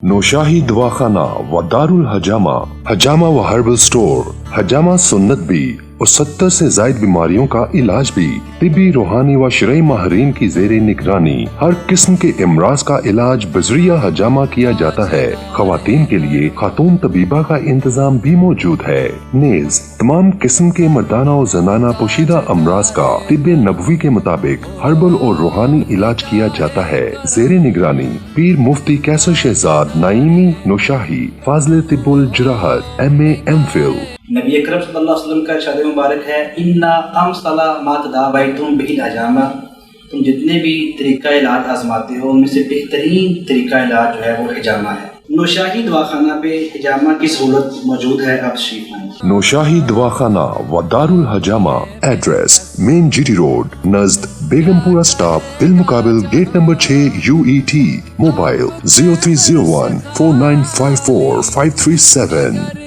نوشاہی دواخانہ و دارالحجامہ، حجامہ و herbal store, حجامہ سنت بھی اور 70 سے زائد بیماریوں کا علاج بھی، طبی، روحانی و شرعی ماہرین کی زیر نگرانی ہر قسم کے امراض کا علاج بذریعہ حجامہ کیا جاتا ہے۔ خواتین کے لیے خاتون طبیبہ کا انتظام بھی موجود ہے۔ نیز تمام قسم کے مردانہ و زنانہ پوشیدہ امراض کا طب نبوی کے مطابق ہربل اور روحانی علاج کیا جاتا ہے۔ زیر نگرانی پیر مفتی کیسر شہزاد نعیمی نوشاہی، فاضل طب الجراحت، MA MPhil۔ نبی اکرم صلی اللہ علیہ وسلم کا ارشاد مبارک ہے، اِنَّا أَمْثَلَ مَا تَدَاوَيْتُمْ بِهِ الْحِجَامَةُ، تم جتنے بھی طریقہ علاج آزماتے ہو ان میں سے بہترین طریقہ علاج جو ہے وہ حجامہ ہے۔ نوشاہی دواخانہ پہ حجامہ کی سہولت موجود ہے، آپ تشریف لائیں۔ نوشاہی دواخانہ و دارالحجامہ، ایڈریس مین GT روڈ نزد بیگم پورہ سٹاپ، بالمقابل گیٹ نمبر 6 UET۔ موبائل 0301 4954 537۔